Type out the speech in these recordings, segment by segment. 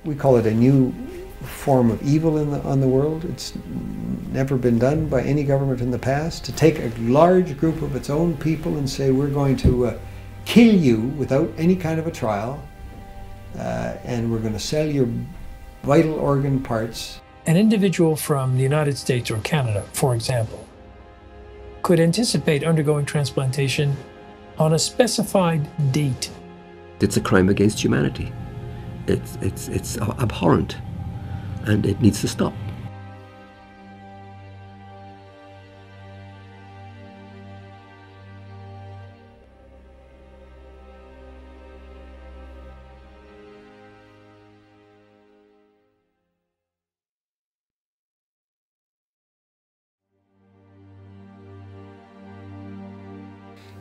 We call it a new form of evil on the world. It's never been done by any government in the past, to take a large group of its own people and say, we're going to kill you without any kind of a trial, and we're going to sell your vital organ parts. An individual from the United States or Canada, for example, could anticipate undergoing transplantation on a specified date. It's a crime against humanity. It's abhorrent, and it needs to stop.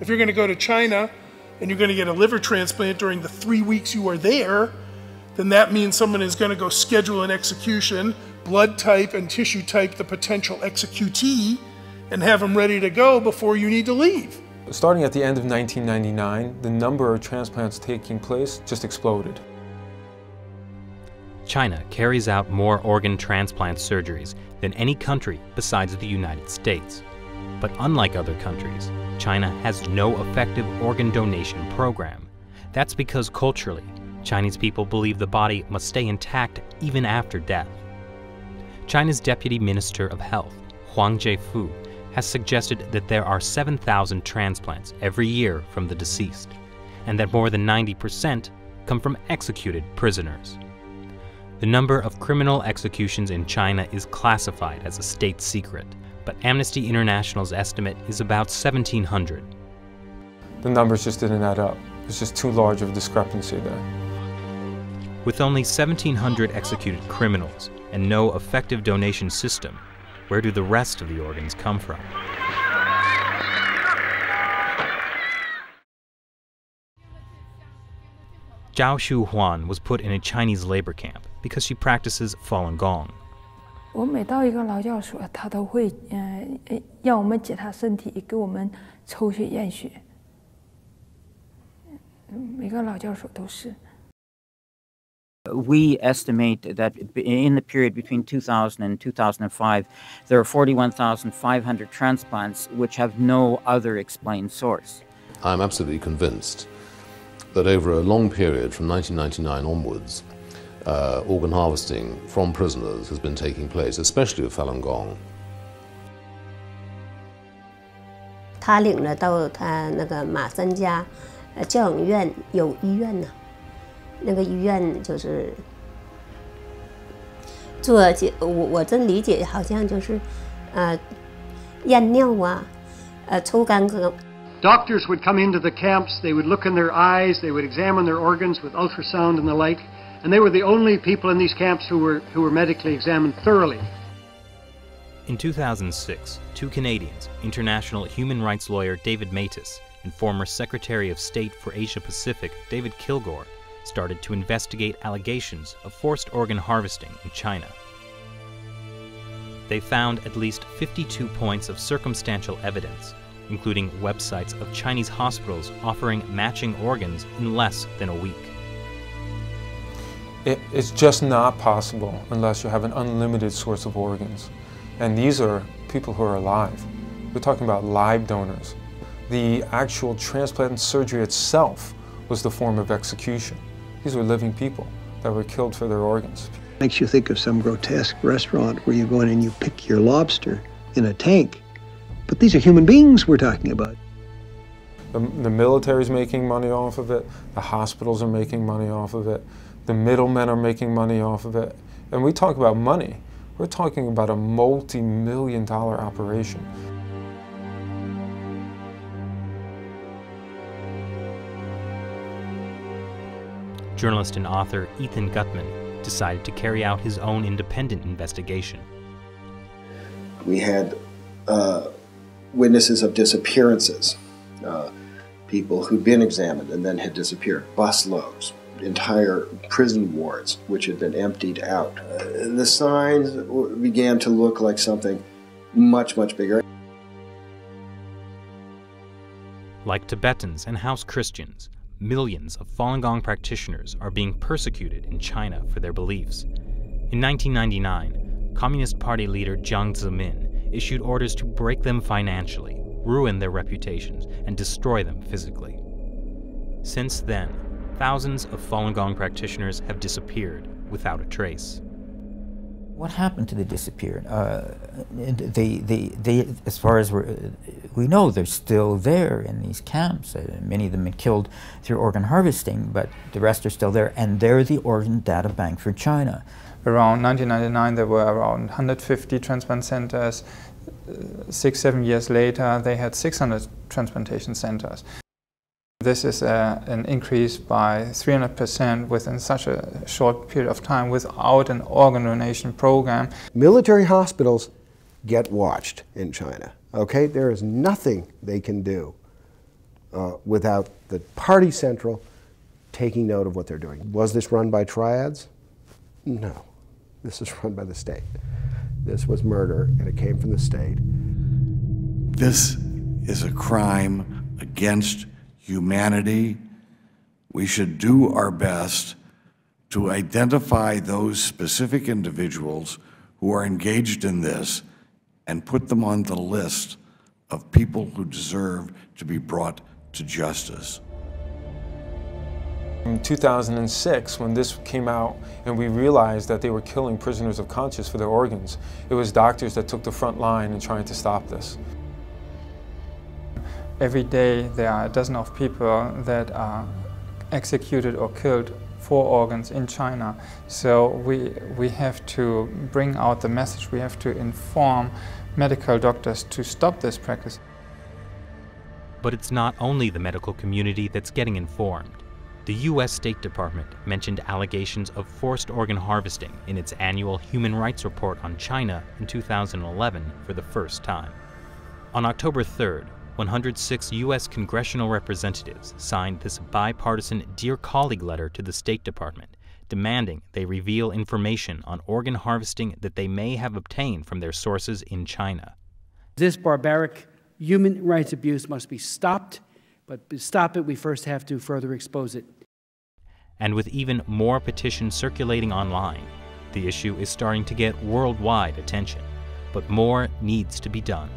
If you're going to go to China and you're going to get a liver transplant during the 3 weeks you are there, then that means someone is going to go schedule an execution, blood type and tissue type the potential executee, and have them ready to go before you need to leave. Starting at the end of 1999, the number of transplants taking place just exploded. China carries out more organ transplant surgeries than any country besides the United States. But unlike other countries, China has no effective organ donation program. That's because culturally, Chinese people believe the body must stay intact even after death. China's Deputy Minister of Health, Huang Zhefu, has suggested that there are 7,000 transplants every year from the deceased, and that more than 90% come from executed prisoners. The number of criminal executions in China is classified as a state secret, but Amnesty International's estimate is about 1,700. The numbers just didn't add up. There's just too large of a discrepancy there. With only 1,700 executed criminals and no effective donation system, where do the rest of the organs come from? Zhao Shuhuan was put in a Chinese labor camp because she practices Falun Gong. 我每到一个劳教所，他都会让我们检查身体，给我们抽血验血。每个劳教所都是。 We estimate that in the period between 2000 and 2005, there are 41,500 transplants which have no other explained source. I'm absolutely convinced that over a long period from 1999 onwards, organ harvesting from prisoners has been taking place, especially with Falun Gong. 他领了到他那个马三家教养院有医院呢，那个医院就是做我这理解好像就是验尿啊，抽干咳。 Doctors would come into the camps, they would look in their eyes, they would examine their organs with ultrasound and the like, and they were the only people in these camps who were medically examined thoroughly. In 2006, two Canadians, international human rights lawyer David Matus and former Secretary of State for Asia Pacific David Kilgore, started to investigate allegations of forced organ harvesting in China. They found at least 52 points of circumstantial evidence, including websites of Chinese hospitals offering matching organs in less than a week. It's just not possible unless you have an unlimited source of organs. And these are people who are alive. We're talking about live donors. The actual transplant surgery itself was the form of execution. These were living people that were killed for their organs. Makes you think of some grotesque restaurant where you go in and you pick your lobster in a tank. But these are human beings we're talking about. The military's making money off of it. The hospitals are making money off of it. The middlemen are making money off of it. And we talk about money. We're talking about a multi-million-dollar operation. Journalist and author Ethan Gutman decided to carry out his own independent investigation. We had witnesses of disappearances, people who'd been examined and then had disappeared, busloads, entire prison wards which had been emptied out. The signs began to look like something much, much bigger. Like Tibetans and house Christians, millions of Falun Gong practitioners are being persecuted in China for their beliefs. In 1999, Communist Party leader Jiang Zemin issued orders to break them financially, ruin their reputations, and destroy them physically. Since then, thousands of Falun Gong practitioners have disappeared without a trace. What happened to the disappeared? They, as far as we know, they're still there in these camps. Many of them been killed through organ harvesting, but the rest are still there, and they're the organ data bank for China. Around 1999, there were around 150 transplant centers. 6-7 years later, they had 600 transplantation centers. This is an increase by 300% within such a short period of time without an organ donation program. Military hospitals get watched in China, okay? There is nothing they can do without the party central taking note of what they're doing. Was this run by triads? No. This is run by the state. This was murder, and it came from the state. This is a crime against humanity. We should do our best to identify those specific individuals who are engaged in this and put them on the list of people who deserve to be brought to justice. In 2006, when this came out and we realized that they were killing prisoners of conscience for their organs, it was doctors that took the front line in trying to stop this. Every day there are a dozen of people that are executed or killed for organs in China. So we have to bring out the message, we have to inform medical doctors to stop this practice. But it's not only the medical community that's getting informed. The U.S. State Department mentioned allegations of forced organ harvesting in its annual Human Rights Report on China in 2011 for the first time. On October 3rd, 106 U.S. congressional representatives signed this bipartisan Dear Colleague letter to the State Department, demanding they reveal information on organ harvesting that they may have obtained from their sources in China. This barbaric human rights abuse must be stopped, but to stop it, we first have to further expose it. And with even more petitions circulating online, the issue is starting to get worldwide attention, but more needs to be done.